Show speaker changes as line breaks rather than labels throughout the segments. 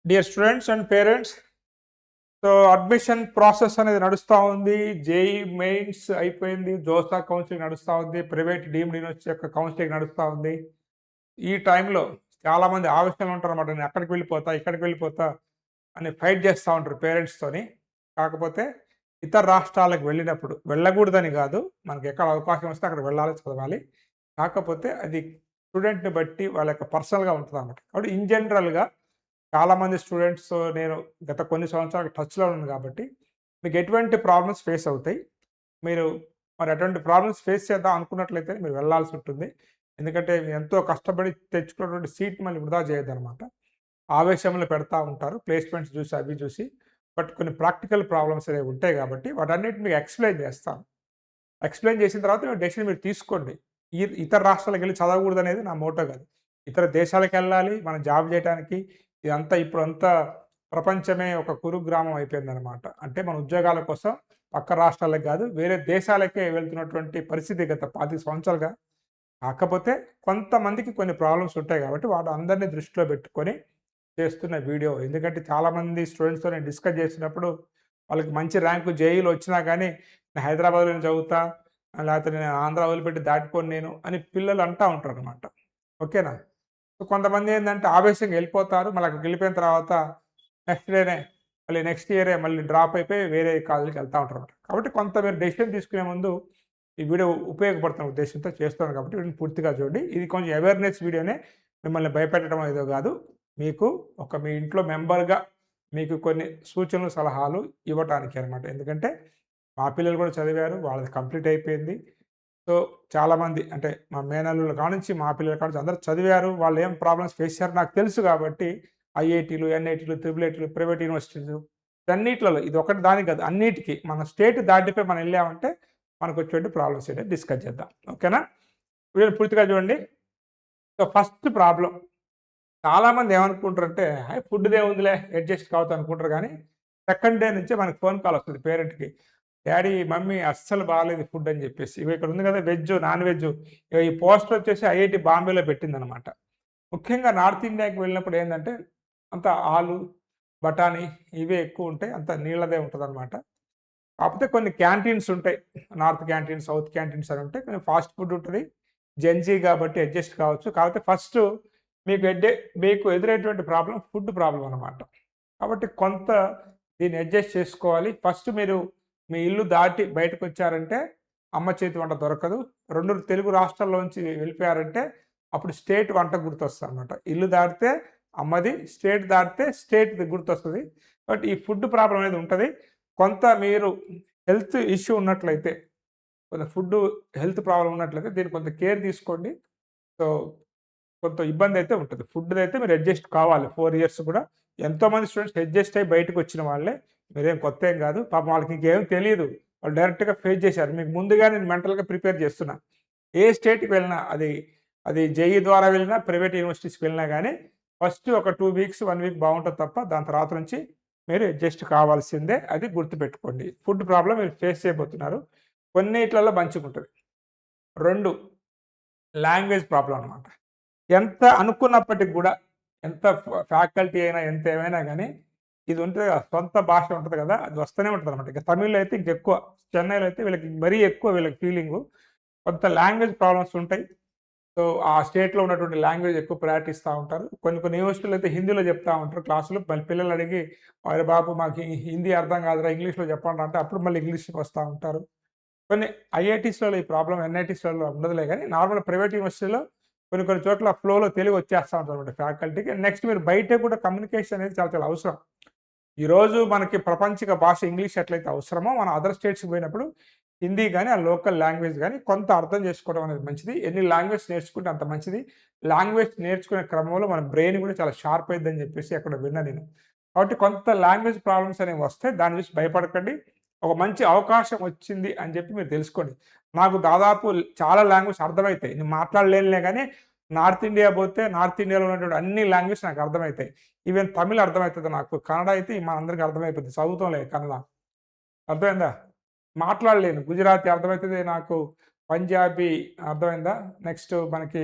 Dear students and parents, so admission process అనేది నడుస్తూ ఉంది. జేఈ మెయిన్స్ అయిపోయింది, జోసా కౌన్సిలింగ్ నడుస్తూ ఉంది, ప్రైవేట్ డీమ్డ్ యూనివర్సిటీ యొక్క కౌన్సిలింగ్ నడుస్తూ ఉంది. ఈ టైంలో చాలామంది ఆవేశంగా ఉంటారు అన్నమాట. నేను అక్కడికి వెళ్ళిపోతా, ఇక్కడికి వెళ్ళిపోతా అని ఫైట్ చేస్తూ ఉంటారు పేరెంట్స్తోని. కాకపోతే ఇతర రాష్ట్రాలకు వెళ్ళినప్పుడు వెళ్ళకూడదని కాదు, మనకి ఎక్కడ అవకాశం వస్తే అక్కడ వెళ్ళాలి, చదవాలి. కాకపోతే అది స్టూడెంట్ని బట్టి వాళ్ళ యొక్క పర్సనల్గా ఉంటుంది అన్నమాట. కాబట్టి ఇన్ జనరల్గా చాలామంది స్టూడెంట్స్ నేను గత కొన్ని సంవత్సరాలు టచ్‌లో ఉన్నాను కాబట్టి, మీకు ఎటువంటి ప్రాబ్లమ్స్ ఫేస్ అవుతాయి. మీరు మరి అటువంటి ప్రాబ్లమ్స్ ఫేస్ చేద్దాం అనుకున్నట్లయితే మీరు వెళ్ళాల్సి ఉంటుంది. ఎందుకంటే మీరు ఎంతో కష్టపడి తెచ్చుకున్నటువంటి సీట్ మళ్ళీ వృధా చేయొద్దనమాట. ఆవేశంలో పెడతా ఉంటారు. ప్లేస్‌మెంట్స్ చూసి, అవి చూసి. బట్ కొన్ని ప్రాక్టికల్ ప్రాబ్లమ్స్ అనేవి ఉంటాయి కాబట్టి వాటన్నిటిని మీకు ఎక్స్‌ప్లెయిన్ చేస్తాను. ఎక్స్‌ప్లెయిన్ చేసిన తర్వాత మీ డెసిషన్ మీరు తీసుకోండి. ఇతర రాష్ట్రాలకెళ్ళి చదవకూడదనేది నా మోటో కాదు. ఇతర దేశాలకెళ్ళాలి, మనం జాబ్ చేయటానికి. ఇదంతా ఇప్పుడంతా ప్రపంచమే ఒక కురుగ్రామం అయిపోయిందనమాట. అంటే మన ఉద్యోగాల కోసం పక్క రాష్ట్రాలకు కాదు, వేరే దేశాలకే వెళ్తున్నటువంటి పరిస్థితి గత 25 సంవత్సరాలుగా. కాకపోతే కొంతమందికి కొన్ని ప్రాబ్లమ్స్ ఉంటాయి కాబట్టి అందరిని దృష్టిలో పెట్టుకొని చేస్తున్న వీడియో. ఎందుకంటే చాలామంది స్టూడెంట్స్‌తో నేను డిస్కస్ చేసినప్పుడు వాళ్ళకి మంచి ర్యాంకు జేఈలో వచ్చినా గానీ, నేను హైదరాబాద్‌లోనే చదువుతా, లేకపోతే నేను ఆంధ్ర వదిలిపెట్టి దాటిపోను నేను అని పిల్లలు అంటా ఉంటారనమాట. ఓకేనా? సో, కొంతమంది ఏందంటే ఆవేశంగా ఎళ్ళిపోతారు. మళ్ళీ అక్కడికి వెళ్ళిపోయిన తర్వాత నెక్స్ట్ డేనే మళ్ళీ నెక్స్ట్ ఇయరే మళ్ళీ డ్రాప్ అయిపోయి వేరే కాలేజ్‌కి వెళ్తా ఉంటారనమాట. కాబట్టి కొంత మీరు డెసిషన్ తీసుకునే ముందు ఈ వీడియో ఉపయోగపడుతున్న ఉద్దేశ్యంతో చేస్తున్నాను కాబట్టి వీడియోని పూర్తిగా చూడండి. ఇది కొంచెం అవేర్‌నెస్ వీడియోనే. మిమ్మల్ని భయపెట్టడం ఏదో కాదు. మీకు మీ ఇంట్లో మెంబర్‌గా మీకు కొన్ని సూచనలు, సలహాలు ఇవ్వటానికి అనమాట. ఎందుకంటే మా పిల్లలు కూడా చదివారు. వాళ్ళది కంప్లీట్ అయిపోయింది. సో, చాలామంది అంటే మా మేనల్లుల కానుంచి, మా పిల్లల కానుంచి అందరూ చదివారు. వాళ్ళు ఏం ప్రాబ్లమ్స్ ఫేస్ చేశారో నాకు తెలుసు కాబట్టి ఐఐటీలు, ఎన్ఐటీలు, త్రిబుల్ ఐటీలు, ప్రైవేట్ యూనివర్సిటీలు వీటన్నిట్లలో ఇది ఒకటి దానికి కాదు అన్నిటికి మన స్టేట్ దాటిపోయి మనం ఎళ్ళామంటే మనకొచ్చేటువంటి ప్రాబ్లమ్స్ ఏంటో డిస్కస్ చేద్దాం. ఓకేనా? వీడియోని పూర్తిగా చూడండి. సో, ఫస్ట్ ప్రాబ్లమ్ చాలామంది ఏమనుకుంటారంటే, ఫుడ్‌దేముందిలే అడ్జస్ట్ కావచ్చు అనుకుంటారు గానీ, సెకండ్ డే నుంచే మనకు ఫోన్ కాల్ వస్తది పేరెంట్‌కి. డ్యాడీ, మమ్మీ అస్సలు బాలేదు ఫుడ్ అని జెప్పేసి. ఇగో ఇక్కడ ఉంది గదా! Veg, non veg. ఇగో ఈ పోస్టర్ వచ్చేసి ఐఐటీ బాంబేలో పెట్టిందనమాట. ముఖ్యంగా నార్త్ ఇండియాకి వెళ్ళినప్పుడు ఏందంటే, అంతా ఆలు, బఠానీ ఇవే ఎక్కువుంటాయి. అంతా నీళ్ళదే ఉంటదనమాట. కాపోతే కొన్ని క్యాంటీన్స్ ఉంటాయి. నార్త్ క్యాంటీన్, సౌత్ క్యాంటీన్స్ అని ఉంటాయి. కొంచెం ఫాస్ట్ ఫుడ్ ఉంటది. జెన్‌జీ గాబట్టి అడ్జస్ట్ కావచ్చు. కాకపోతే ఫస్టు మీకు మీకు ఎదురయ్యేటువంటి ప్రాబ్లమ్ ఫుడ్ ప్రాబ్లమ్ అనమాట. కాబట్టి కొంత దీన్ని అడ్జస్ట్ చేసుకోవాలి. ఫస్ట్ మీరు మీ ఇల్లు దాటి బయటకొచ్చారంటే అమ్మ చేతి వంట దొరకదు. 2 తెలుగు రాష్ట్రాల్లోంచి వెళ్ళిపోయారంటే అప్పుడు స్టేట్ వంట గుర్తొస్తదనమాట. ఇల్లు దాటితే అమ్మది, స్టేట్ దాటితే స్టేట్‌ది గుర్తొస్తది. బట్ ఈ ఫుడ్ ప్రాబ్లమ్ అనేది ఉంటది. కొంత మీరు హెల్త్ ఇష్యూ ఉన్నట్లయితే, కొంత హెల్త్ ప్రాబ్లమ్ ఉన్నట్లయితే దీనికి కొంత కేర్ తీసుకోండి. సో, కొంత ఇబ్బందైతే ఉంటది. ఫుడ్‌దైతే మీరు అడ్జస్ట్ కావాలి. 4 ఇయర్స్ కూడా ఎంతోమంది స్టూడెంట్స్ అడ్జస్ట్ అయ్యి బయటకొచ్చిన వాళ్ళే. మీరేం కొత్తేం గాదు. పాపం వాళ్ళకి ఇంకేం తెలీదు. వాళ్ళు డైరెక్ట్‌గా ఫేస్ చేశారు. మీకు ముందుగా నేను మెంటల్‌గా ప్రిపేర్ చేస్తున్నా. ఏ స్టేట్‌కి వెళ్ళినా అది జేఈ ద్వారా వెళ్ళినా, ప్రైవేట్ యూనివర్సిటీస్‌కి వెళ్ళినా గానీ, ఫస్ట్ ఒక 2 వీక్స్, 1 వీక్ బావుంటది తప్ప దాని తర్వాత నుంచి మీరు అడ్జస్ట్ కావాల్సిందే. అది గుర్తుపెట్టుకోండి. ఫుడ్ ప్రాబ్లమ్ మీరు ఫేస్ చేయబోతున్నారు. కొన్నిట్లలో మంచిగుంటది. 2 లాంగ్వేజ్ ప్రాబ్లమ్ అనమాట. ఎంత అనుకున్నప్పటికి గూడా, ఎంత ఫ్యాకల్టీ అయినా, ఎంత ఏమైనా గానీ, ఇది ఉంటది గదా! సొంత భాష ఉంటది గదా! అది వస్తూనే ఉంటదనమాట. ఇక తమిళ్‌లో అయితే ఇంకెక్కువ. చెన్నైలో అయితే వీళ్ళకి మరీ ఎక్కువ వీళ్ళకి ఫీలింగు. కొంత లాంగ్వేజ్ ప్రాబ్లమ్స్ ఉంటాయి. సో, ఆ స్టేట్‌లో ఉన్నటువంటి లాంగ్వేజ్ ఎక్కువ ప్రయారిటీ ఇస్తా ఉంటారు. కొన్ని కొన్ని యూనివర్సిటీలో అయితే హిందీలో చెప్తా ఉంటారు క్లాసులు. మళ్ళీ పిల్లలు అడిగి, "అరె బాబు మాకు హిందీ అర్థం కాదురా ఇంగ్లీష్‌లో చెప్పండ్రా" అంటే అప్పుడు మళ్ళీ ఇంగ్లీష్‌కి వస్తా ఉంటారు. కొన్ని ఐఐటీస్‌లలో ఈ ప్రాబ్లమ్ ఎన్ఐటీస్‌లలో ఉండదులే గానీ, నార్మల్ ప్రైవేట్ యూనివర్సిటీలో కొన్ని కొన్ని చోట్ల ఫ్లోలో తెలుగు వచ్చేస్తా ఉంటదనమాట ఫ్యాకల్టీకి. నెక్స్ట్ మీరు బయట కూడా కమ్యూనికేషన్ అనేది చాలా చాలా అవసరం. ఈరోజు మనకి ప్రపంచిక భాష ఇంగ్లీష్ ఎట్లయితే అవసరమో, మనం అదర్ స్టేట్స్‌కి పోయినప్పుడు హిందీ గాని, ఆ లోకల్ లాంగ్వేజ్ గాని కొంత అర్థం చేసుకోవడం అనేది మంచిది. ఎన్ని లాంగ్వేజ్ నేర్చుకుంటే అంత మంచిది. లాంగ్వేజ్ నేర్చుకునే క్రమంలో మన బ్రెయిన్ కూడా చాలా షార్ప్ అయిద్దని చెప్పేసి ఎక్కడో విన్నా నేను. కాబట్టి కొంత లాంగ్వేజ్ ప్రాబ్లమ్స్ అనేవి వస్తాయి. దాని చూసి భయపడకండి. ఒక మంచి అవకాశం వచ్చింది అని చెప్పి మీరు తెలుసుకోండి. నాకు దాదాపు చాలా లాంగ్వేజ్ అర్థమైతాయి. నేను మాట్లాడలేనులే గానీ, నార్త్ ఇండియా పోతే నార్త్ ఇండియాలో ఉన్నటువంటి అన్ని లాంగ్వేజ్ నాకు అర్థమైతాయి. ఈవెన్ తమిళ్ అర్థమైతది నాకు. కన్నడ అయితే మనందరికి అర్థమైపోద్ది. చదువుతాంలే కన్నడ. అర్థమైందా? మాట్లాడలేను. గుజరాతీ అర్థమైతది నాకు. పంజాబీ అర్థమైందా? నెక్స్ట్ మనకి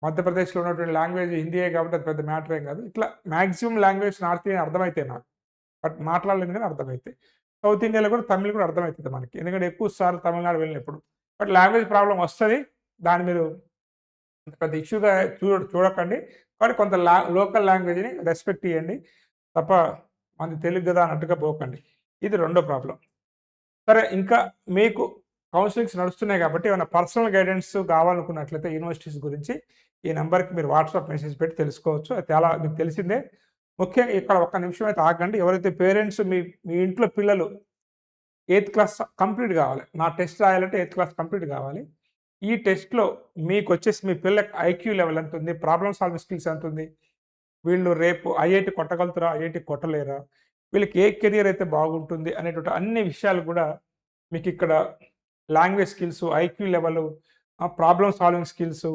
మధ్యప్రదేశ్‌లో ఉన్నటువంటి లాంగ్వేజ్ హిందీయే కాబట్టి అది పెద్ద మ్యాటర్ ఏం కాదు. ఇట్లా మాక్సిమం లాంగ్వేజ్ నార్త్ ఇండియన్ అర్థమైతాయి నాకు. బట్ మాట్లాడలేను గానీ అర్థమైతాయి. సౌత్ ఇండియాలో కూడా తమిళ్ కూడా అర్థమైతది మనకి. ఎందుకంటే ఎక్కువ సార్లు తమిళనాడు వెళ్ళినప్పుడు. బట్ లాంగ్వేజ్ ప్రాబ్లమ్ వస్తది. దాన్ని మీరు అంత పెద్ద ఇష్యూగా చూడకండి. కానీ కొంత లోకల్ లాంగ్వేజ్‌ని రెస్పెక్ట్ ఇయ్యండి. తప్ప మనది తెలుగు గదా అన్నట్టుగా పోకండి. ఇది రెండో ప్రాబ్లమ్. సరే ఇంకా మీకు కౌన్సెలింగ్స్ నడుస్తున్నాయి కాబట్టి ఏమైనా పర్సనల్ గైడెన్స్ కావాలనుకున్నట్లయితే యూనివర్సిటీస్ గురించి ఈ నంబర్‌కి మీరు వాట్సాప్ మెసేజ్ పెట్టి తెలుసుకోవచ్చు. అది చాలా మీకు తెలిసిందే. ముఖ్యంగా ఇక్కడ ఒక్క నిమిషం అయితే ఆగండి. ఎవరైతే పేరెంట్స్ మీ మీ ఇంట్లో పిల్లలు ఎయిత్ క్లాస్ కంప్లీట్ కావాలి. నా టెస్ట్ రాయాలంటే ఎయిత్ క్లాస్ కంప్లీట్ కావాలి. ఈ టెస్ట్‌లో మీకొచ్చేసి మీ పిల్లకి ఐక్యూ లెవెల్ ఎంతుంది? ప్రాబ్లమ్ సాల్వింగ్ స్కిల్స్ ఎంతుంది? వీళ్ళు రేపు ఐఐటీ కొట్టగలుగుతారా? ఐఐటీ కొట్టలేరా? వీళ్ళకి ఏ కెరియర్ అయితే బాగుంటుంది అనేటువంటి అన్ని విషయాలు కూడా మీకిక్కడ language skills, IQ level, problem solving skills,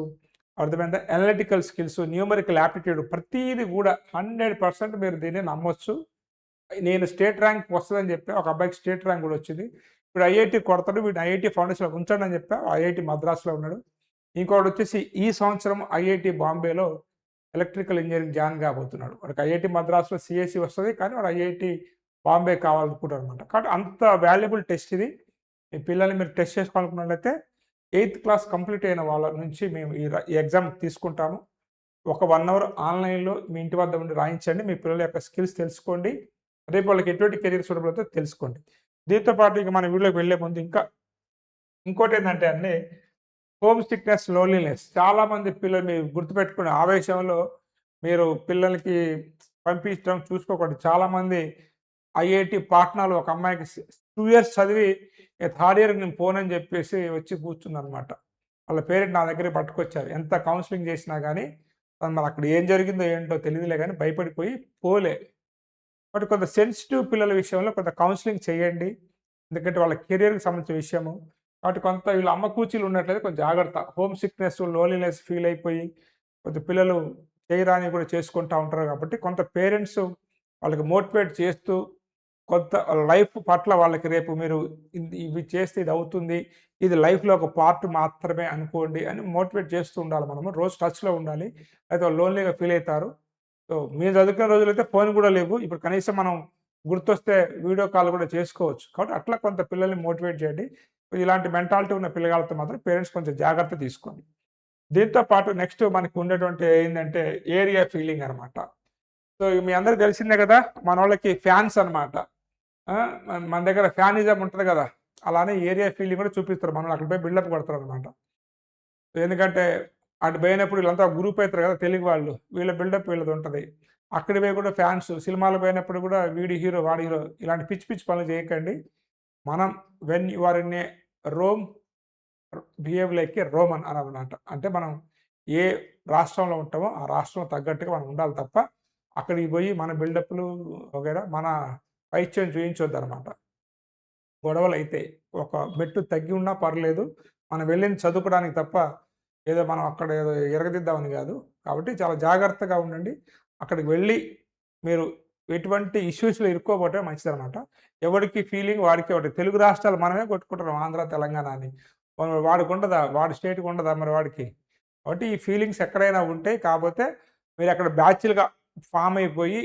అర్థమైందా? అనలిటికల్ స్కిల్స్, న్యూమరికల్ యాప్టిట్యూడ్ ప్రతీది కూడా 100% మీరు దీన్ని నమ్మొచ్చు. నేను స్టేట్ ర్యాంక్ వస్తదని చెప్పా. ఒక అబ్బాయికి స్టేట్ ర్యాంక్ కూడా వచ్చింది. ఇప్పుడు ఐఐటీ కొడతాడు. వీడిని ఐఐటీ ఫౌండేషన్‌లో ఉంచండి అని చెప్పా. ఐఐటీ మద్రాస్‌లో ఉన్నాడు. ఇంకోడొచ్చేసి ఈ సంవత్సరం ఐఐటీ బాంబేలో ఎలక్ట్రికల్ ఇంజినీరింగ్ జాయిన్ కాబోతున్నాడు. వాడికి ఐఐటీ మద్రాస్‌లో సీఎస్ఈ వస్తది. కానీ వాడు ఐఐటీ బాంబే కావాలనుకుంటాడనమాట. కాబట్టి అంత వాల్యుబుల్ టెస్ట్ ఇది. మీ పిల్లల్ని మీరు టెస్ట్ చేసుకోవాలనుకున్నట్లయితే ఎయిత్ క్లాస్ కంప్లీట్ అయిన వాళ్ళ నుంచి మేము ఈ ఎగ్జామ్ తీసుకుంటాము. ఒక 1 అవర్ ఆన్‌లైన్‌లో మీ ఇంటి వద్ద ఉండి రాయించండి. మీ పిల్లల యొక్క స్కిల్స్ తెలుసుకోండి. రేపు వాళ్ళకి ఎటువంటి కెరీర్ సూటబుల్ అవుతుందో తెలుసుకోండి. దీంతో పాటు ఇక మన వీడియోకి వెళ్ళే ముందు ఇంకోటేందంటే అండి, హోమ్ సిక్‌నెస్, లోన్లీనెస్ చాలామంది పిల్లలు మీరు గుర్తుపెట్టుకునే ఆవేశంలో మీరు పిల్లలకి పంపించడం చూసుకోకండి. చాలామంది ఐఐటీ పాట్నాలో ఒక అమ్మాయికి 2 ఇయర్స్ చదివి థర్డ్ ఇయర్‌కి నేను పోనని చెప్పేసి వచ్చి కూర్చుందనమాట. వాళ్ళ పేరెంట్ నా దగ్గరికి పట్టుకొచ్చారు. ఎంత కౌన్సెలింగ్ చేసినా గానీ, మరి అక్కడ ఏం జరిగిందో ఏంటో తెలీదులే గానీ భయపడిపోయి పోలే. బట్ కొంత సెన్సిటివ్ పిల్లల విషయంలో కొంత కౌన్సెలింగ్ చేయండి. ఎందుకంటే వాళ్ళ కెరియర్‌కి సంబంధించిన విషయము. కాబట్టి కొంత వీళ్ళ అమ్మ కూచీలు ఉన్నట్లయితే కొంచెం జాగ్రత్త. హోమ్ సిక్‌నెస్, లోన్లీనెస్ ఫీల్ అయిపోయి కొంచెం పిల్లలు చేయరానివి కూడా చేసుకుంటా ఉంటారు కాబట్టి కొంత పేరెంట్స్ వాళ్ళకి మోటివేట్ చేస్తూ కొంత లైఫ్ పట్ల వాళ్ళకి రేపు మీరు ఇవి చేస్తే ఇది అవుతుంది. ఇది లైఫ్‌లో ఒక పార్ట్ మాత్రమే అనుకోండి అని మోటివేట్ చేస్తూ ఉండాలి మనము. రోజు టచ్‌లో ఉండాలి. అయితే వాళ్ళు లోన్లీగా ఫీల్ అయితారు. సో, మేము చదువుకునే రోజులైతే ఫోన్ కూడా లేవు. ఇప్పుడు కనీసం మనం గుర్తొస్తే వీడియో కాల్ కూడా చేసుకోవచ్చు. కాబట్టి అట్లా కొంత పిల్లల్ని మోటివేట్ చేయండి. ఇలాంటి మెంటాలిటీ ఉన్న పిల్లగాళ్ళతో మాత్రం పేరెంట్స్ కొంచెం జాగ్రత్త తీసుకోండి. దీంతో పాటు నెక్స్ట్ మనకు ఉండేటువంటి ఏందంటే ఏరియా ఫీలింగ్ అనమాట. సో, మీ అందరికి తెలిసిందే కదా! మనోళ్ళకి ఫ్యాన్స్ అనమాట. ఆ! మన దగ్గర ఫ్యానిజం ఉంటది కదా! అలానే ఏరియా ఫీలింగ్ కూడా చూపిస్తారు. మనోళ్ళు అక్కడ పోయి బిల్డప్ కొడతారనమాట. ఎందుకంటే అటు పోయినప్పుడు వీళ్ళంతా గ్రూప్ అయితారు కదా! తెలుగు వాళ్ళు. వీళ్ళ బిల్డప్ వీళ్ళదుంటది. అక్కడికి పోయి కూడా ఫ్యాన్స్ సినిమాలకు పోయినప్పుడు కూడా వీడు హీరో, వాడు హీరో ఇలాంటి పిచ్చి పిచ్చి పనులు చేయకండి. మనం when you are in a Rome behave like a Roman అననమాట. అంటే మనం ఏ రాష్ట్రంలో ఉంటామో ఆ రాష్ట్రం తగ్గట్టుగా మనం ఉండాలి తప్ప అక్కడికి పోయి మన బిల్డప్‌లు వగైరా మన పైత్యం చూయించొద్దనమాట. గొడవలైతాయి. ఒక మెట్టు తగ్గి ఉన్నా పర్లేదు. మనం వెళ్ళింది చదువుకోవడానికి తప్ప, ఏదో మనం అక్కడ ఏదో ఇరగదిద్దామని గాదు. కాబట్టి చాలా జాగ్రత్తగా ఉండండి. అక్కడికి వెళ్ళి మీరు ఎటువంటి ఇష్యూస్‌లో ఇరుక్కోబోతే మంచిదనమాట. ఎవడికి ఫీలింగ్ వాడికే ఒకటి. తెలుగు రాష్ట్రాలు మనమే కొట్టుకుంటున్నాం ఆంధ్ర, తెలంగాణ అని. వాడికుండదా? వాడి స్టేట్‌కి ఉండదా మరి వాడికి? కాబట్టి ఈ ఫీలింగ్స్ ఎక్కడైనా ఉంటాయి. కాపోతే మీరక్కడ బ్యాచ్‌లుగా ఫార్మ్ అయిపోయి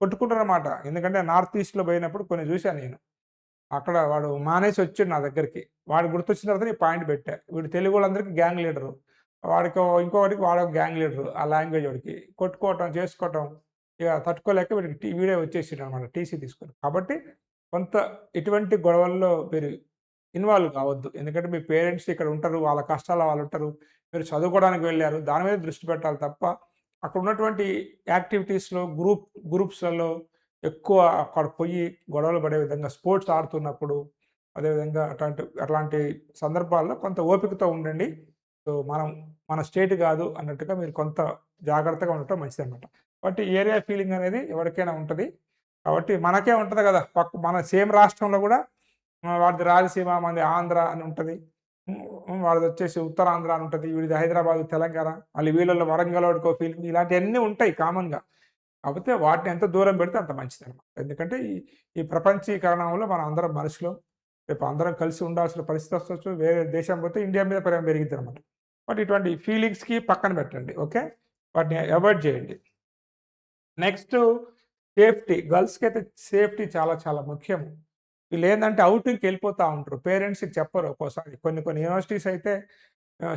కొట్టుకుంటారనమాట. ఎందుకంటే నార్త్ ఈస్ట్‌లో పోయినప్పుడు కొన్ని జూశాను నేను. అక్కడ వాడు మానేసి వచ్చిండు నా దగ్గరికి. వాడు గుర్తొచ్చిన తర్వాత ఈ పాయింట్ పెట్టా. వీడు తెలుగోళ్ళందరికి గ్యాంగ్ లీడరు. ఇంకోడికి వాడొక గ్యాంగ్ లీడరు. ఆ లాంగ్వేజ్ వాడికి. కొట్టుకోవటం, చేసుకోవటం ఇక తట్టుకోలేక వీడికి వీడే వచ్చేసిండనమాట టీసీ తీసుకొని. కాబట్టి కొంత ఇటువంటి గొడవల్లో మీరు ఇన్వాల్వ్ కావద్దు. ఎందుకంటే మీ పేరెంట్స్ ఇక్కడ ఉంటారు. వాళ్ళ కష్టాల్లో వాళ్ళుంటారు. మీరు చదువుకోవడానికి వెళ్లారు. దాని మీద దృష్టి పెట్టాలి తప్ప అక్కడ ఉన్నటువంటి యాక్టివిటీస్‌లో గ్రూప్స్‌లలో ఎక్కువ అక్కడ పొయ్యి గొడవలు పడే విధంగా స్పోర్ట్స్ ఆడుతున్నప్పుడు, అదేవిధంగా అట్లాంటి సందర్భాల్లో కొంత ఓపికతో ఉండండి. సో, మన స్టేట్ గాదు అన్నట్టుగా మీరు కొంత జాగ్రత్తగా ఉండటం మంచిదనమాట. కాబట్టి ఏరియా ఫీలింగ్ అనేది ఎవరికైనా ఉంటది. కాబట్టి మనకే ఉంటది గదా! మన సేమ్ రాష్ట్రంలో గూడా వాడిది రాయలసీమ, మనది ఆంధ్ర అని ఉంటది. వాడిదొచ్చేసి ఉత్తరాంధ్ర అని ఉంటది. వీడిది హైదరాబాద్, తెలంగాణ. మళ్ళీ వీళ్ళలో వరంగలోడికో ఫీలింగ్ ఇలాంటియన్నీ ఉంటాయి కామన్‌గా. కాపోతే వాటిని ఎంత దూరం పెడితే అంత మంచిదనమాట. ఎందుకంటే ఈ ఈ ప్రపంచీకరణంలో మనం అందరం మనుషులం. రేపు అందరం కలిసి ఉండాల్సిన పరిస్థితి వస్తొచ్చు. వేరే దేశం పోతే ఇండియా మీద ప్రేమ పెరిగిద్దనమాట. బట్ ఇటువంటి ఫీలింగ్స్‌కి పక్కన పెట్టండి. ఓకే. వాటిని అవాయిడ్ చేయండి. Next safety. గర్ల్స్‌కైతే సేఫ్టీ చాలా చాలా ముఖ్యం. వీళ్ళేందంటే ఔటింగ్‌కి వెళ్ళిపోతా ఉంటారు. పేరెంట్స్‌కి చెప్పరు ఒక్కోసారి. కొన్ని కొన్ని యూనివర్సిటీస్ అయితే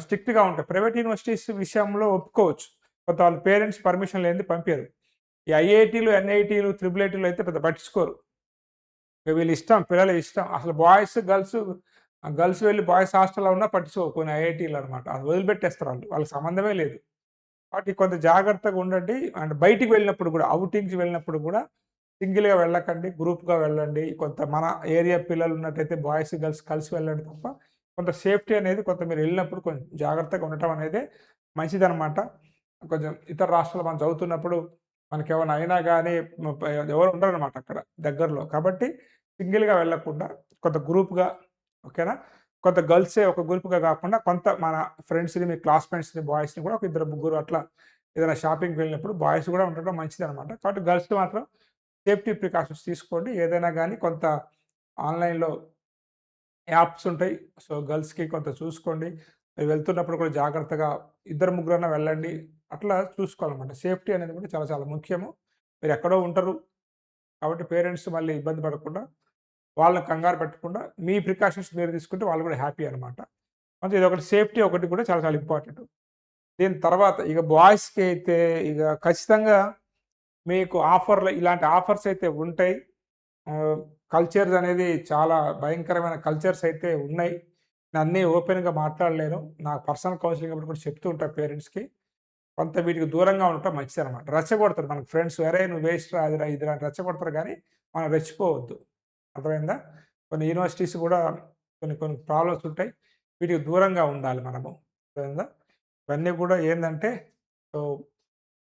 స్ట్రిక్ట్‌గా ఉంటాయి. ప్రైవేట్ యూనివర్సిటీస్ విషయంలో ఒప్పుకోవచ్చు. కొంత వాళ్ళ పేరెంట్స్ పర్మిషన్ లేనిది పంపియరు. ఈ ఐఐటీలు, ఎన్ఐటీలు, త్రిబుల్ ఐటీలు అయితే పెద్ద పట్టించుకోరు. ఇక వీళ్ళ ఇష్టం, పిల్లల ఇష్టం. అసలు గర్ల్స్ వెళ్లి బాయ్స్ హాస్టల్‌లో ఉన్నా పట్టించుకోరు కొన్ని ఐఐటీలు అనమాట. అది వదిలిపెట్టేస్తారు వాళ్ళు. వాళ్ళకి సంబంధమే లేదు. కాబట్టి కొంత జాగ్రత్తగా ఉండండి. అండ్ బయటికి వెళ్ళినప్పుడు గూడా, ఔటింగ్స్‌కి వెళ్ళినప్పుడు గూడా సింగిల్‌గా వెళ్ళకండి. గ్రూప్‌గా వెళ్ళండి. కొంత మన ఏరియా పిల్లలు ఉన్నట్టయితే బాయ్స్, గర్ల్స్ కలిసి వెళ్ళండి తప్ప, కొంత సేఫ్టీ అనేది కొంత మీరు వెళ్ళినప్పుడు కొంచెం జాగ్రత్తగా ఉండటం అనేదే మంచిదనమాట. కొంచెం ఇతర రాష్ట్రాల్లో మనం చదువుతున్నప్పుడు మనకేమన్నా అయినా గానీ ఎవరు ఉండరనమాట అక్కడ దగ్గరలో. కాబట్టి సింగిల్‌గా వెళ్ళకుండా కొంత గ్రూప్‌గా, ఓకేనా? కొంత గర్ల్సే ఒక గ్రూప్‌గా గాకుండా కొంత మన ఫ్రెండ్స్‌ని, మీ క్లాస్‌మేట్స్‌ని, బాయ్స్‌ని కూడా ఒక ఇద్దరు, ముగ్గురు అట్లా ఏదైనా షాపింగ్‌కి వెళ్ళినప్పుడు బాయ్స్ గూడా ఉండడం మంచిదనమాట. కాబట్టి గర్ల్స్ మాత్రం సేఫ్టీ ప్రికాషన్స్ తీసుకోండి. ఏదైనా గానీ కొంత ఆన్‌లైన్‌లో యాప్స్ ఉంటాయి. సో, గర్ల్స్‌కి కొంత చూసుకోండి. మీరు వెళ్తున్నప్పుడు కూడా జాగ్రత్తగా ఇద్దరు, ముగ్గురన్నా వెళ్ళండి. అట్లా చూసుకోవాలన్నమాట. సేఫ్టీ అనేది కూడా చాలా చాలా ముఖ్యము. మీరెక్కడో ఉంటారు. కాబట్టి పేరెంట్స్ మళ్ళీ ఇబ్బంది పడకుండా, వాళ్ళని కంగారు పెట్టకుండా, మీ ప్రికాషన్స్ మీరు తీసుకుంటే వాళ్ళు కూడా హ్యాపీ అనమాట. అంటే ఇదొకటి సేఫ్టీ ఒకటి కూడా చాలా చాలా ఇంపార్టెంట్. దీని తర్వాత ఇక బాయ్స్‌కి అయితే ఇక ఖచ్చితంగా మీకు ఇలాంటి ఆఫర్స్ అయితే ఉంటాయి. కల్చర్స్ అనేది చాలా భయంకరమైన కల్చర్స్ అయితే ఉన్నాయి. నేనన్నీ ఓపెన్‌గా మాట్లాడలేను. నాకు పర్సనల్ కౌన్సెలింగ్ అప్పుడు కూడా చెప్తూ ఉంటా పేరెంట్స్‌కి. కొంత వీటికి దూరంగా ఉండటం మంచిదనమాట. రెచ్చగొడతారు మనకు ఫ్రెండ్స్. "అరేయ్! నువ్వు వేస్ట్‌రా అదిరా ఇదిరా" అని రెచ్చగొడతారు గానీ, మనం రెచ్చిపోవద్దు. అర్థమైందా? కొన్ని యూనివర్సిటీస్ గూడా కొన్ని కొన్ని ప్రాబ్లమ్స్ ఉంటాయి. వీటికి దూరంగా ఉండాలి మనము. అర్థమైందా? ఇవన్నీ గూడా ఏందంటే సో,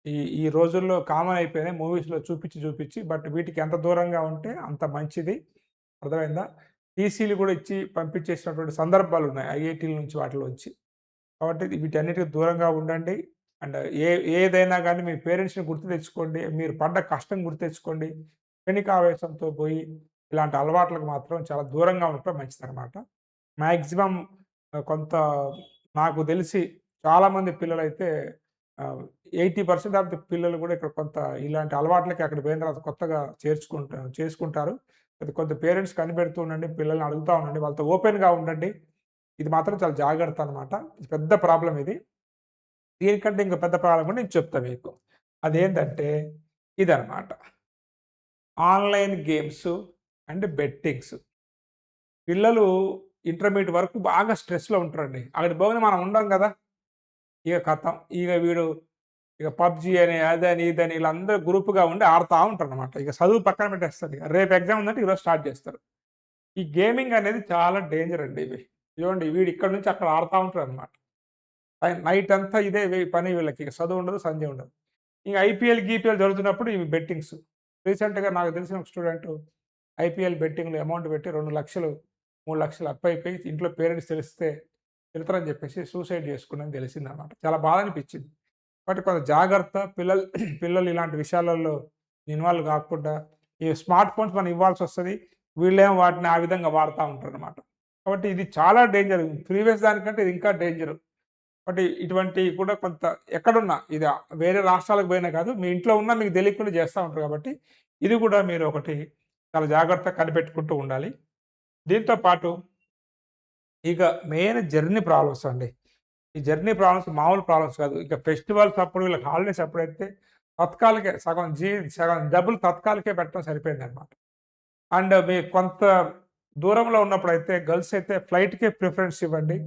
ఈ ఈ రోజుల్లో కామన్ అయిపోయినాయి మూవీస్‌లో చూపిచ్చి, చూపిచ్చి. బట్ వీటికి ఎంత దూరంగా ఉంటే అంత మంచిది. అర్థమైందా? టీసీలు గూడా ఇచ్చి పంపించేసినటువంటి సందర్భాలున్నాయి. ఐఐటీల నుంచి వాటిలోంచి. కాబట్టి వీటన్నిటికి దూరంగా ఉండండి. అండ్ ఏదైనా గానీ మీ పేరెంట్స్‌ని గుర్తు తెచ్చుకోండి. మీరు పడ్డ కష్టం గుర్తు తెచ్చుకోండి. క్షణికావేశంతో పోయి ఇలాంటి అలవాట్లకు మాత్రం చాలా దూరంగా ఉండటం మంచిదనమాట. మాక్సిమం కొంత నాకు తెలిసి చాలామంది పిల్లలైతే ఆహ్, 80% ఆఫ్ ది పిల్లలు గూడా ఇక్కడ కొంత ఇలాంటి అలవాట్లకి అక్కడికి పోయిన తర్వాత కొత్తగా చేసుకుంటారు. అది కొంత పేరెంట్స్ కనిపెడుతూ ఉండండి. పిల్లల్ని అడుగుతా ఉండండి. వాళ్ళతో ఓపెన్‌గా ఉండండి. ఇది మాత్రం చాలా జాగ్రత్త అనమాట. ఇది పెద్ద ప్రాబ్లమ్ ఇది. దీనికంటే ఇంక పెద్ద ప్రాబ్లమ్ కూడా నేను చెప్తా మీకు. అదేంటంటే ఇదనమాట. Online games and bettings. పిల్లలు ఇంటర్మీడియేట్ వరకు బాగా స్ట్రెస్‌లో ఉంటారండి. అక్కడికి పోగానే మనం ఉండం గదా! ఇక ఖతం. ఇక వీడు ఇక పబ్‌జీ అని, అదని, ఇదని ఈళ్ళందరూ గ్రూప్‌గా ఉండి ఆడుతా ఉంటారనమాట. ఇక చదువు పక్కన పెట్టేస్తారు ఇక. రేపు ఎగ్జామ్ ఉందంటే ఈరోజు స్టార్ట్ చేస్తారు. ఈ గేమింగ్ అనేది చాలా డేంజర్ అండి ఇవి. ఇదిగోండి వీడు ఇక్కడి నుంచి అక్కడ ఆడుతా ఉంటారనమాట. నైట్ అంతా ఇదే పని వీళ్ళకి. ఇక చదువు ఉండదు, సంధ్య ఉండదు. ఇక ఐపీఎల్, గీపీఎల్ జరుగుతున్నప్పుడు ఇవి బెట్టింగ్స్. రీసెంట్‌గా నాకు తెలిసిన ఒక స్టూడెంట్ ఐపీఎల్ బెట్టింగ్‌లో అమౌంట్ పెట్టి 2,00,000, 3,00,000 అప్పయిపోయి ఇంట్లో పేరెంట్స్ తెలిస్తే తిడతారని చెప్పేసి సూసైడ్ చేసుకున్నాడని తెలిసిందనమాట. చాలా బాధ అనిపించింది. కాబట్టి కొంత జాగ్రత్త పిల్లలు పిల్లలు ఇలాంటి విషయాలలో ఇన్వాల్వ్ కాకుండా ఈ స్మార్ట్ ఫోన్స్ మనం ఇవ్వాల్సొస్తది. వీళ్ళేమో వాటిని ఆ విధంగా వాడతా ఉంటారనమాట. కాబట్టి ఇది చాలా డేంజర్. ప్రీవియస్ దానికంటే ఇది ఇంకా డేంజరు. కాబట్టి ఇటువంటివి కూడా కొంత ఎక్కడున్నా ఇది వేరే రాష్ట్రాలకు పోయినా కాదు. మీ ఇంట్లో ఉన్నా మీకు తెలియకుండా చేస్తా ఉంటారు కాబట్టి, ఇది కూడా మీరు ఒకటి చాలా జాగ్రత్తగా కనిపెట్టుకుంటూ ఉండాలి. దీంతో పాటు ఇక మెయిన్ జర్నీ ప్రాబ్లమ్స్ అండి. ఈ జర్నీ ప్రాబ్లమ్స్ మామూలు ప్రాబ్లమ్స్ కాదు. ఇక ఫెస్టివల్స్ అప్పుడు వీళ్ళకి హాలిడేస్ అప్పుడైతే తత్కాలకే సగం డబ్బులు తత్కాలకే పెట్టడం సరిపోయిందనమాట. అండ్ మీ కొంత దూరంలో ఉన్నప్పుడైతే గర్ల్స్ అయితే ఫ్లైట్‌కే ప్రిఫరెన్స్ ఇవ్వండి.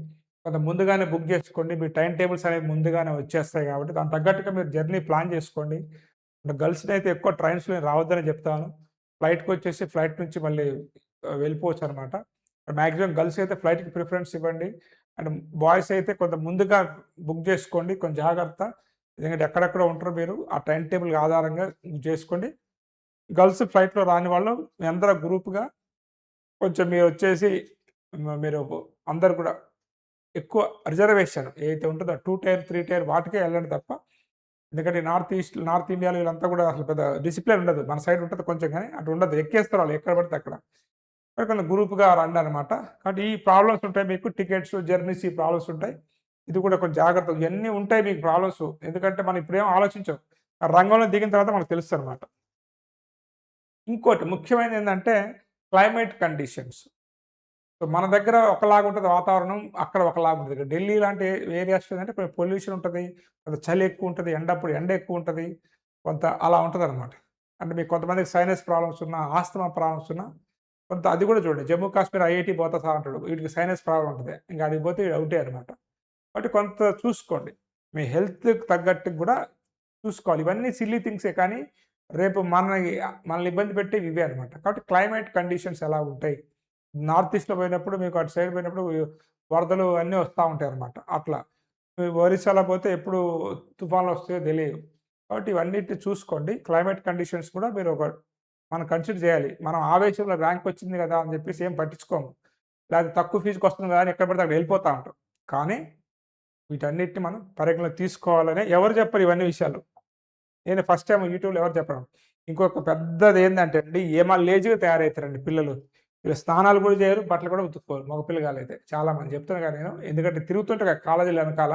కొంత ముందుగానే బుక్ జేసుకోండి. మీ టైమ్ టేబుల్స్ అనేవి ముందుగానే వచ్చేస్తాయి గాబట్టి, దానికి తగ్గట్టుగా మీరు జర్నీ ప్లాన్ జేసుకోండి. గర్ల్స్‌నైతే ఎక్కువ ట్రైన్స్‌లో రావద్దనే జెప్తాను. ఫ్లైట్‌కొచ్చేసి ఫ్లైట్ నుంచి మళ్ళీ వెళ్ళిపోవచ్చనమాట. మాక్సిమం గర్ల్స్ అయితే ఫ్లైట్‌కి ప్రిఫరెన్స్ ఇవ్వండి. అండ్ బాయ్స్ అయితే కొంత ముందుగా బుక్ జేసుకోండి. కొంచెం జాగ్రత్త. ఎందుకంటే ఎక్కడెక్కడ ఉంటారో మీరు ఆ టైమ్ టేబుల్ ఆధారంగా బుక్ జేసుకోండి. గర్ల్స్ ఫ్లైట్‌లో రాని వాళ్ళు మీ అందరూ గ్రూప్‌గా కొంచెం మీరొచ్చేసి మీరు అందరూ కూడా ఎక్కువ రిజర్వేషన్ ఏదైతే ఉంటుందో 2 టైర్, 3 టైర్ వాటికే ఎళ్ళండి తప్ప, ఎందుకంటే నార్త్ ఇండియాలో వీళ్ళంతా కూడా అసలు పెద్ద డిసిప్లిన్ ఉండదు. మన సైడ్ ఉంటది కొంచెం గానీ, అటు ఉండదు. ఎక్కేస్తారు ఆళ్ళు ఎక్కడ పడితే అక్కడ. కొంచెం గ్రూప్‌గా రండనమాట. కాబట్టి ఈ ప్రాబ్లమ్స్ ఉంటాయి మీకు టికెట్స్, జర్నీస్ ఈ ప్రాబ్లమ్స్ ఉంటాయి. ఇది కూడా కొంచెం జాగ్రత్త. ఇవన్నీ ఉంటాయి మీకు ప్రాబ్లమ్స్. ఎందుకంటే మనం ఇప్పుడేం ఆలోచించం. ఆ రంగంలో దిగిన తర్వాత మనకు తెలుస్తనమాట. ఇంకోటి ముఖ్యమైనదేందంటే క్లైమేట్ కండిషన్స్. సో, మన దగ్గర ఒకలాగుంటది వాతావరణం. అక్కడ ఒకలాగుంటది. ఇక్కడ ఢిల్లీ లాంటి ఏరియాస్ ఏందంటే కొంచెం పొల్యూషన్ ఉంటది. కొంత చలి ఎక్కువుంటది. ఎండప్పుడు ఎండ ఎక్కువుంటది. కొంత అలా ఉంటదనమాట. అంటే మీకు కొంతమందికి సైనస్ ప్రాబ్లమ్స్ ఉన్నా, ఆస్తమా ప్రాబ్లమ్స్ ఉన్నా కొంత అది కూడా చూడండి. జమ్మూ కాశ్మీర్ ఐఐటీ పోతా సార్ అంటాడు. వీడికి సైనస్ ప్రాబ్లమ్ ఉంటది. ఇంక ఆడికి పోతే ఈడు ఔటే అనమాట. కాబట్టి కొంత చూసుకోండి. మీ హెల్త్‌కి తగ్గట్టుగా గూడా చూసుకోవాలి. ఇవన్నీ సిల్లీ థింగ్సే కానీ రేపు మనల్ని ఇబ్బంది పెట్టేవి ఇవే అనమాట. కాబట్టి క్లైమేట్ కండిషన్స్ ఎలా ఉంటాయి? నార్త్ ఈస్ట్‌లో పోయినప్పుడు మీకు అటు సైడ్ పోయినప్పుడు వరదలు అన్నీ వస్తా ఉంటాయన్నమాట. అట్లా. ఒరిస్సాలో పోతే ఎప్పుడు తుఫాన్‌లొస్తాయో తెలియవు. కాబట్టి ఇవన్నిటిని చూసుకోండి. క్లైమేట్ కండిషన్స్ కూడా మీరు మనం కన్సిడర్ చేయాలి. మనం ఆవేశంలో ర్యాంక్ వచ్చింది కదా! అని చెప్పేసి ఏం పట్టించుకోము. లేకపోతే తక్కువ ఫీజ్‌కొస్తుంది కదా! అని ఎక్కడ పడితే అక్కడ వెళ్ళిపోతా ఉంటాం. కానీ వీటన్నిటిని మనం పరిగణలోకి తీసుకోవాలని ఎవరు చెప్పరు ఇవన్నీ విషయాలు. నేను ఫస్ట్ టైమ్ యూట్యూబ్‌లో ఎవరు చెప్పరు. ఇంకొక పెద్దదేందంటే అండి, లేజీగా తయారవుతారండి పిల్లలు. వీళ్ళు స్నానాలు కూడా చేయరు, బట్టలు కూడా ఉతుక్కోరు మగ పిల్లగాళ్ళైతే. చాలామంది చెప్తున్నా కదా నేను. ఎందుకంటే తిరుగుతుంటారు కదా కాలేజీల వెనకాల.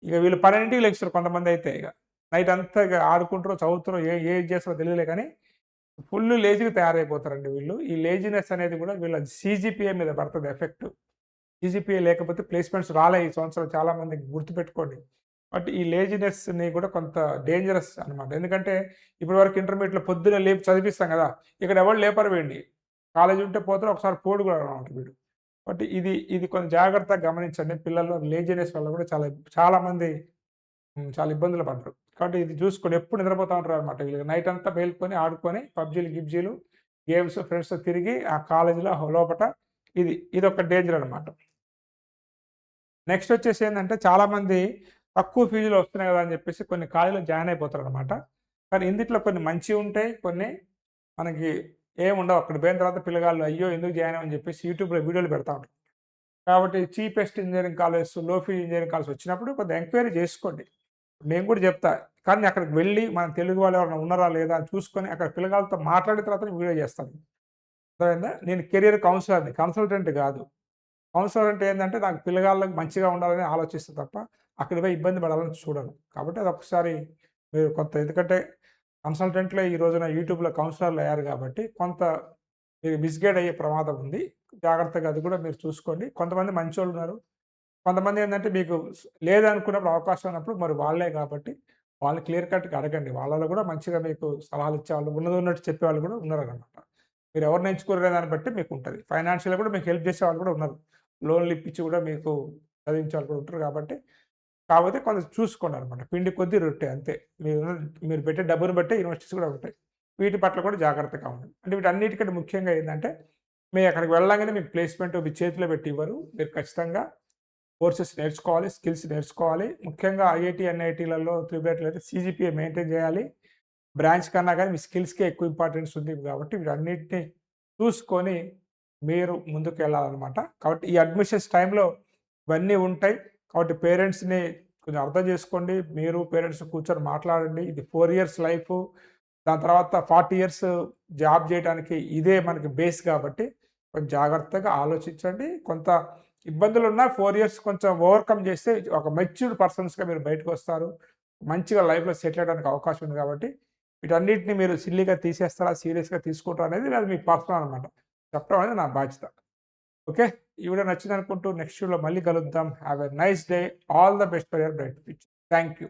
ఇక వీళ్ళు 12కి లెగుస్తారు కొంతమందైతే ఇగ. నైట్ అంతా ఇగ ఆడుకుంటారో, చదువుతారో, ఏది చేస్తారో తెలియలే కానీ ఫుల్లు లేజీగా తయారైపోతారండి వీళ్ళు. ఈ లేజీనెస్ అనేది కూడా వీళ్ళ సీజీపీఏ మీద పడతది ఎఫెక్ట్. సీజీపీఏ లేకపోతే ప్లేస్‌మెంట్స్ రాలే ఈ సంవత్సరం చాలా మందికి గుర్తుపెట్టుకోండి. బట్ ఈ లేజినెస్‌ని కూడా కొంత డేంజరస్ అనమాట. ఎందుకంటే ఇప్పటి వరకు ఇంటర్మీడియేట్‌లో పొద్దున్నే లేపి చదివిస్తాం కదా! ఇక్కడ ఎవడు లేపరు వీడిని. కాలేజీ ఉంటే పోతారు. ఒకసారి పోడు కూడా అనమాట వీడు. బట్ ఇది కొంచెం జాగ్రత్తగా గమనించండి. పిల్లల్లో లేజినెస్ వల్ల కూడా చాలా మంది చాలా ఇబ్బందులు పడ్డారు. కాబట్టి ఇది చూసుకొని ఎప్పుడు నిద్రపోతా ఉంటారనమాట. వీళ్ళు నైట్ అంతా మేలుకొని, ఆడుకొని పబ్‌జీలు, గిబ్జీలు, గేమ్స్ ఫ్రెండ్స్‌తో తిరిగి ఆ కాలేజీలో లోపట ఇదొక డేంజర్ అనమాట. నెక్స్ట్ వచ్చేసి ఏందంటే చాలామంది తక్కువ ఫీజులో వస్తున్నాయి కదా! అని చెప్పేసి కొన్ని కాలేజీలో జాయిన్ అయిపోతారనమాట. కానీ ఇందిట్లో కొన్ని మంచివి ఉంటాయి. కొన్ని మనకి ఏముండవు. అక్కడ పోయిన తర్వాత పిల్లగాళ్ళు అయ్యో! ఎందుకు జాయిన్ అయ్యామని చెప్పేసి యూట్యూబ్‌లో వీడియోలు పెడతా ఉంటారు. కాబట్టి చీపెస్ట్ ఇంజినీరింగ్ కాలేజెస్, లో ఫీ ఇంజినీరింగ్ కాలేజెస్ వచ్చినప్పుడు కొంచెం ఎంక్వైరీ చేసుకోండి. నేను కూడా చెప్తా. కానీ అక్కడికి వెళ్ళి మన తెలుగు వాళ్ళు ఎవరైనా ఉన్నారా లేదా అని చూసుకొని అక్కడ పిల్లగాళ్ళతో మాట్లాడిన తర్వాత వీడియో చేస్తాను. అర్థమైందా? నేను కెరియర్ కౌన్సిలర్‌ని, కన్సల్టెంట్ కాదు. కౌన్సిలర్ అంటే ఏందంటే, నాకు పిల్లగాళ్ళకి మంచిగా ఉండాలని ఆలోచిస్తా తప్ప, అక్కడికి పోయి ఇబ్బంది పడాలని చూడను. కాబట్టి అదొకసారి మీరు కొంత ఎందుకంటే, కన్సల్టెంట్‌లే ఈ రోజున యూట్యూబ్‌లో కౌన్సిలర్‌లు అయ్యారు కాబట్టి, కొంత మీరు మిస్‌గైడ్ అయ్యే ప్రమాదం ఉంది. జాగ్రత్తగా అది కూడా మీరు చూసుకోండి. కొంతమంది మంచోళ్ళున్నారు. కొంతమంది ఏందంటే, మీకు లేదనుకున్నప్పుడు అవకాశం ఉన్నప్పుడు మరి వాళ్ళే కాబట్టి, వాళ్ళని క్లియర్ కట్‌గా అడగండి. వాళ్ళలో కూడా మంచిగా మీకు సలహాలు ఇచ్చేవాళ్ళు, ఉన్నది ఉన్నట్టు చెప్పేవాళ్ళు కూడా ఉన్నారనమాట. మీరు ఎవరిని ఎంచుకునే దాన్ని బట్టి మీకుంటది. ఫైనాన్షియల్‌గా కూడా మీకు హెల్ప్ చేసేవాళ్ళు కూడా ఉన్నారు. లోన్‌లు ఇప్పించి కూడా మీకు చదివించే వాళ్ళు కూడా ఉంటారు కాబట్టి, కాకపోతే కొంచెం చూసుకోండనమాట. పిండి కొద్దీ రొట్టె అంతే. మీరు పెట్టే డబ్బుని బట్టే యూనివర్సిటీస్ కూడా ఉంటాయి. వీటి పట్ల కూడా జాగ్రత్తగా ఉండండి. అంటే వీటన్నిటికంటే ముఖ్యంగా ఏందంటే, మీరు అక్కడికి వెళ్ళంగానే మీకు ప్లేస్‌మెంట్ మీ చేతిలో పెట్టి ఇవ్వరు. మీరు ఖచ్చితంగా కోర్సెస్ నేర్చుకోవాలి, స్కిల్స్ నేర్చుకోవాలి. ముఖ్యంగా ఐఐటీ, ఎన్ఐటీలలో, త్రిబుల్ అయితే సీజీపీఏ మెయింటైన్ చేయాలి. బ్రాంచ్ కన్నా గాని మీ స్కిల్స్‌కే ఎక్కువ ఇంపార్టెన్స్ ఉంది కాబట్టి వీటన్నిటిని చూసుకొని మీరు ముందుకెళ్ళాలనమాట. కాబట్టి ఈ అడ్మిషన్స్ టైంలో ఇవన్నీ ఉంటాయి. కాబట్టి పేరెంట్స్‌ని కొంచెం అర్థం చేసుకోండి. మీరు పేరెంట్స్ కూర్చొని మాట్లాడండి. ఇది 4 ఇయర్స్ లైఫు. దాని తర్వాత 40 ఇయర్స్ జాబ్ చేయడానికి ఇదే మనకి బేస్ కాబట్టి కొంచెం జాగ్రత్తగా ఆలోచించండి. కొంత ఇబ్బందులున్నా 4 ఇయర్స్ కొంచెం ఓవర్‌కమ్ చేస్తే ఒక మెచ్యూర్డ్ పర్సన్స్‌గా మీరు బయటకొస్తారు. మంచిగా లైఫ్‌లో సెటిల్ అవ్వడానికి అవకాశం ఉంది కాబట్టి వీటన్నిటిని మీరు సిల్లీగా తీసేస్తారా? సీరియస్‌గా తీసుకుంటారా? అనేది అది మీ పర్సనల్ అనమాట. చెప్పడం అనేది నా బాధ్యత. ఓకే. ఈ వీడియో నచ్చిందనుకుంటూ నెక్స్ట్ వీడియోలో మళ్ళీ కలుద్దాం. Have a nice day. All the best for your bright future. Thank you.